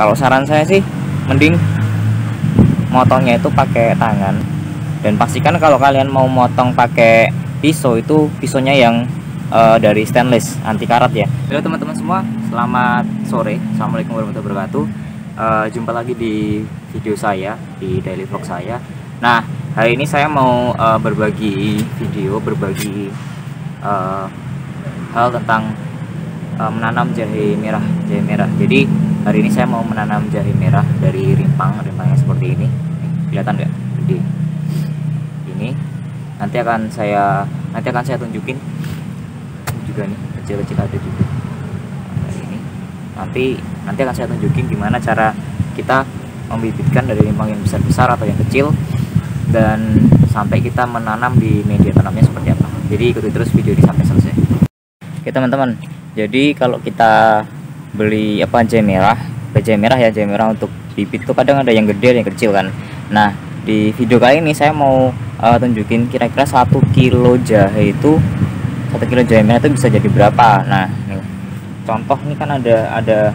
Kalau saran saya sih mending motongnya itu pakai tangan, dan pastikan kalau kalian mau motong pakai pisau itu pisaunya yang dari stainless anti karat ya. Halo teman-teman semua, selamat sore, assalamualaikum warahmatullahi wabarakatuh. Jumpa lagi di video saya, di daily vlog saya. Nah, hari ini saya mau berbagi hal tentang menanam jahe merah. Jadi hari ini saya mau menanam jahe merah dari rimpangnya seperti ini. Kelihatan nggak? Gede. Ini nanti akan saya tunjukin. Ini juga nih, kecil-kecil ada juga. Nah, ini nanti akan saya tunjukin gimana cara kita membibitkan dari rimpang yang besar-besar atau yang kecil, dan sampai kita menanam di media tanamnya seperti apa. Jadi ikuti terus video ini sampai selesai. Oke teman-teman, jadi kalau kita beli jahe merah untuk bibit tuh kadang ada yang gede ada yang kecil kan. Nah, di video kali ini saya mau tunjukin kira-kira 1 kilo jahe merah itu bisa jadi berapa. Nah, nih contoh, ini kan ada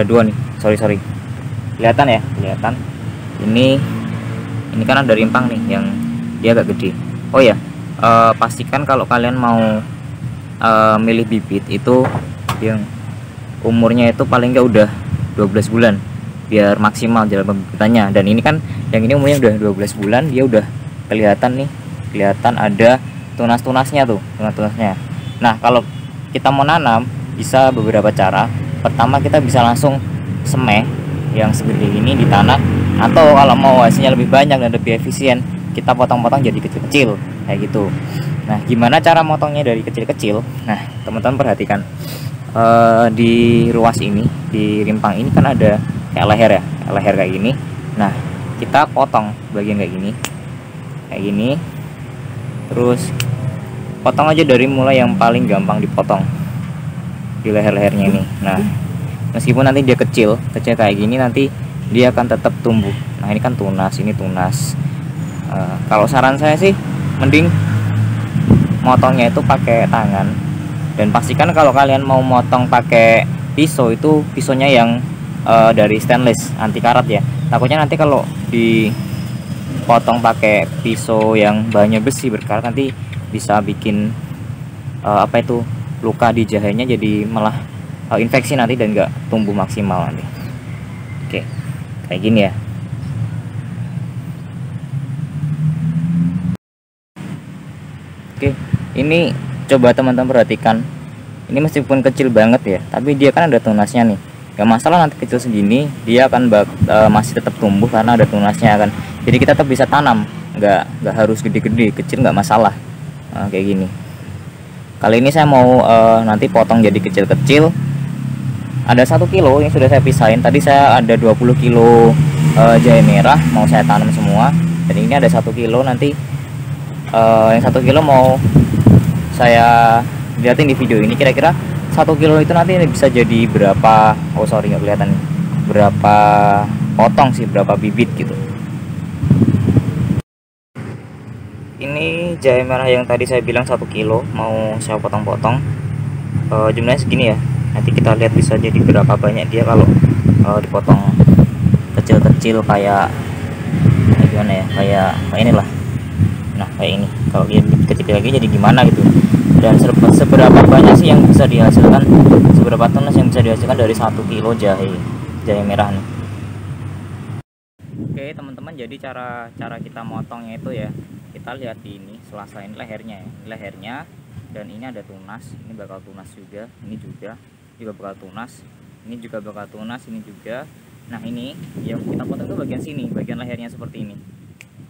dua nih, sorry kelihatan ya, ini kan ada rimpang nih yang dia agak gede. Oh ya, pastikan kalau kalian mau milih bibit itu yang umurnya itu paling nggak udah 12 bulan biar maksimal dalam pembibitannya. Dan ini kan yang ini umurnya udah 12 bulan, dia udah kelihatan ada tunas-tunasnya. Nah, kalau kita mau nanam bisa beberapa cara. Pertama, kita bisa langsung semeh yang segede ini di tanah, atau kalau mau hasilnya lebih banyak dan lebih efisien, kita potong-potong jadi kecil-kecil kayak gitu. Nah, gimana cara motongnya dari kecil-kecil? Nah, teman-teman perhatikan, di ruas ini, di rimpang ini kan ada kayak leher kayak gini. Nah, kita potong bagian kayak gini, terus potong aja dari mulai yang paling gampang dipotong di leher-lehernya ini. Nah, meskipun nanti dia kecil kayak gini, nanti dia akan tetap tumbuh. Nah, ini kan ini tunas. Kalau saran saya sih mending motongnya itu pakai tangan, dan pastikan kalau kalian mau motong pakai pisau itu pisaunya yang dari stainless anti karat ya. Takutnya nanti kalau dipotong pakai pisau yang bahannya besi berkarat, nanti bisa bikin luka di jahenya, jadi malah infeksi nanti dan nggak tumbuh maksimal nanti. Oke, kayak gini ya. Oke, ini coba teman-teman perhatikan, ini meskipun kecil banget ya, tapi dia kan ada tunasnya nih. Gak masalah nanti kecil segini, dia akan masih tetap tumbuh karena ada tunasnya kan. Jadi kita tetap bisa tanam, nggak harus gede-gede, kecil nggak masalah. Nah, kayak gini. Kali ini saya mau nanti potong jadi kecil-kecil. Ada 1 kilo yang sudah saya pisahin. Tadi saya ada 20 kilo jahe merah mau saya tanam semua, dan ini ada 1 kilo. Nanti yang 1 kilo mau saya lihatin di video ini, kira-kira 1 kilo itu nanti bisa jadi berapa. Nggak kelihatan nih, berapa potong sih, berapa bibit gitu. Ini jahe merah yang tadi saya bilang 1 kilo mau saya potong-potong, jumlahnya segini ya. Nanti kita lihat bisa jadi berapa banyak dia kalau dipotong kecil-kecil kayak gimana ya, kayak inilah. Nah, kayak ini kalau dia kecil lagi jadi gimana gitu. Dan seberapa banyak sih yang bisa dihasilkan, seberapa tunas yang bisa dihasilkan dari 1 kilo jahe merah nih. Oke teman-teman, jadi cara kita motongnya itu ya, kita lihat di ini selasa ini lehernya, dan ini ada tunas, ini bakal tunas juga, ini juga bakal tunas, ini juga bakal tunas, ini juga. Nah, ini yang kita potong itu bagian sini, bagian lehernya seperti ini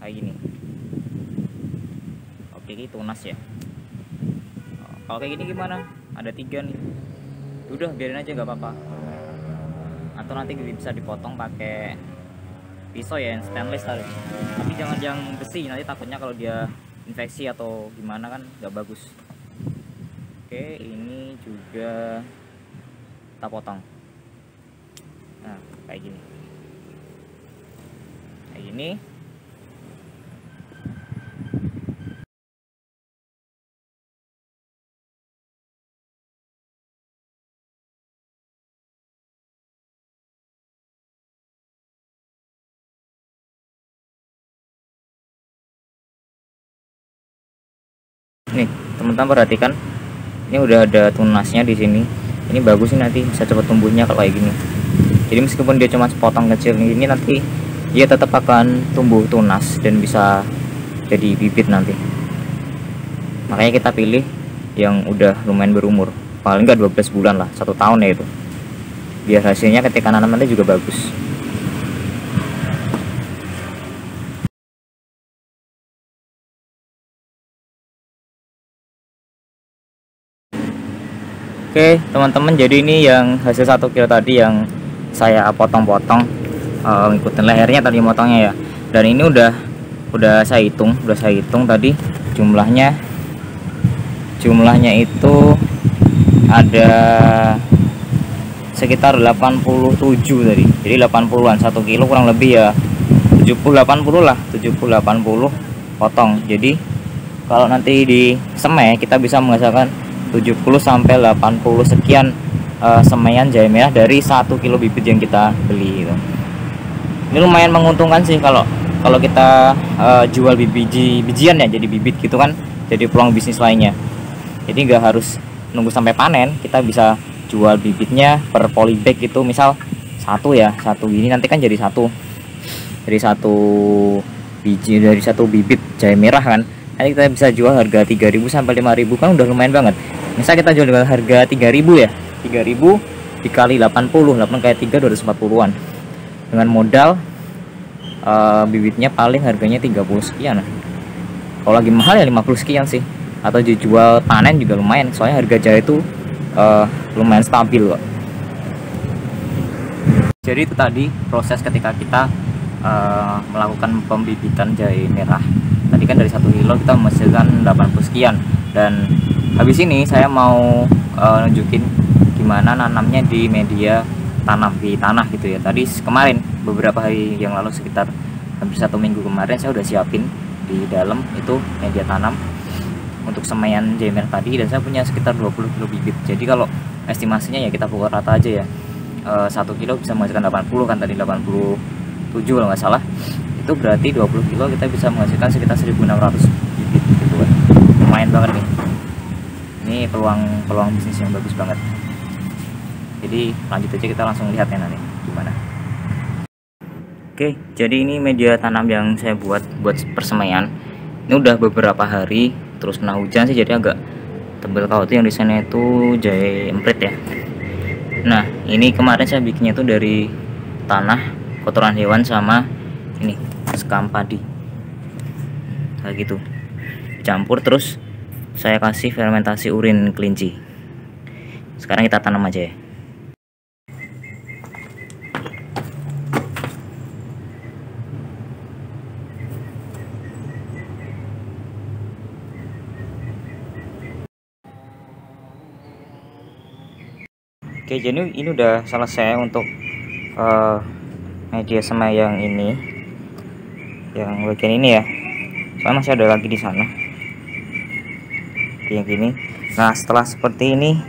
kayak gini. Oke, ini tunas ya. Kalau kayak gini gimana? Ada 3 nih. Udah biarin aja, nggak apa-apa. Atau nanti bisa dipotong pakai pisau ya, yang stainless tadi. Tapi jangan yang besi, nanti takutnya kalau dia infeksi atau gimana kan nggak bagus. Oke, ini juga kita potong. Nah, kayak gini. Nih teman-teman perhatikan, ini udah ada tunasnya di sini. Ini bagus sih, nanti bisa cepat tumbuhnya kalau kayak gini. Jadi meskipun dia cuma sepotong kecil ini, nanti dia tetap akan tumbuh tunas dan bisa jadi bibit nanti. Makanya kita pilih yang udah lumayan berumur, paling nggak 12 bulan lah, 1 tahun ya itu, biar hasilnya ketika nanam nanti juga bagus. Oke teman-teman, jadi ini yang hasil 1 kilo tadi yang saya potong-potong, ngikutin lehernya tadi motongnya ya. Dan ini udah saya hitung tadi jumlahnya itu ada sekitar 87 tadi. Jadi 80-an, 1 kilo kurang lebih ya 70-80 lah, 70-80 potong. Jadi kalau nanti di semai kita bisa menghasilkan 70-80 sekian semaian jahe merah dari 1 kilo bibit yang kita beli gitu. Ini lumayan menguntungkan sih kalau kita jual bijian ya, jadi bibit gitu kan, jadi peluang bisnis lainnya. Jadi nggak harus nunggu sampai panen, kita bisa jual bibitnya per polybag itu, misal satu gini, nanti kan jadi satu biji, dari 1 bibit jahe merah kan, nanti kita bisa jual harga 3.000 sampai 5.000 kan udah lumayan banget. Misal kita jual dengan harga 3.000 ya, 3.000 dikali 80 kali 3 240-an, dengan modal bibitnya paling harganya 30 sekian. Kalau lagi mahal ya 50 sekian sih, atau dijual panen juga lumayan, soalnya harga jahe itu lumayan stabil kok. Jadi itu tadi proses ketika kita melakukan pembibitan jahe merah. Tadi kan dari 1 kilo kita menghasilkan 80 sekian, dan habis ini saya mau nunjukin gimana nanamnya di media tanam, di tanah gitu ya. Tadi kemarin beberapa hari yang lalu, sekitar hampir 1 minggu kemarin, saya udah siapin di dalam itu media tanam untuk semaian jahe merah tadi, dan saya punya sekitar 20 kilo bibit. Jadi kalau estimasinya ya kita pukul rata aja ya, 1 kilo bisa menghasilkan 80 kan, tadi 87 kalau nggak salah. Itu berarti 20 kilo kita bisa menghasilkan sekitar 1.600 bibit gitu kan. Lumayan banget nih. Ini peluang bisnis yang bagus banget. Jadi lanjut aja, kita langsung lihat ya nanti gimana. Oke, jadi ini media tanam yang saya buat persemaian. Ini udah beberapa hari terus kena hujan sih, jadi agak tebal. Kalau itu yang di sana itu jahe emprit ya. Nah ini kemarin saya bikinnya itu dari tanah, kotoran hewan, sama ini sekam padi kayak gitu, campur, terus saya kasih fermentasi urin kelinci. Sekarang kita tanam aja ya. Oke, jadi ini udah selesai untuk media semai yang ini, yang bagian ini ya. Soalnya masih ada lagi di sana. Yang gini. Nah, setelah seperti ini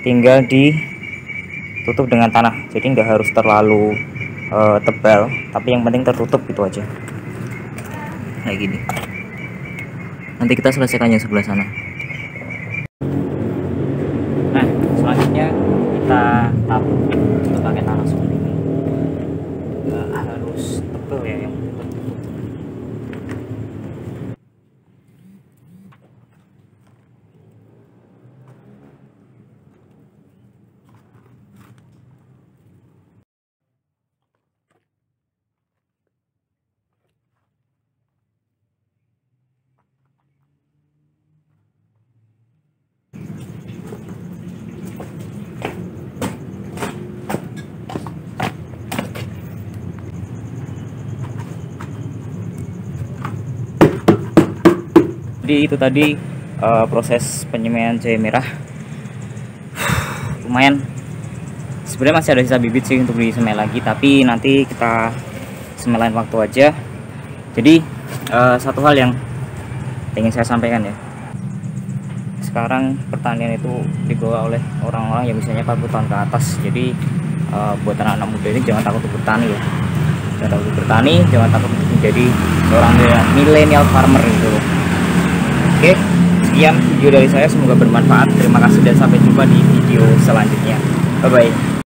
tinggal ditutup dengan tanah. Jadi nggak harus terlalu tebal, tapi yang penting tertutup gitu aja. Kayak gini. Nanti kita selesaikan yang sebelah sana. Nah, selanjutnya kita tabur untuk pakai tanah seperti ini. Nggak harus tebal ya, yang tertutup. Jadi itu tadi proses penyemaian jahe merah. Lumayan, sebenarnya masih ada sisa bibit sih untuk disemai lagi, tapi nanti kita semai lain waktu aja. Jadi satu hal yang ingin saya sampaikan ya, sekarang pertanian itu dibawa oleh orang-orang yang misalnya 40 tahun ke atas. Jadi buat anak-anak muda ini jangan takut untuk bertani ya, jangan takut untuk bertani, jangan takut untuk menjadi orang milenial farmer gitu. Oke, sekian Sekian video dari saya, semoga bermanfaat. Terima kasih dan sampai jumpa di video selanjutnya. Bye bye.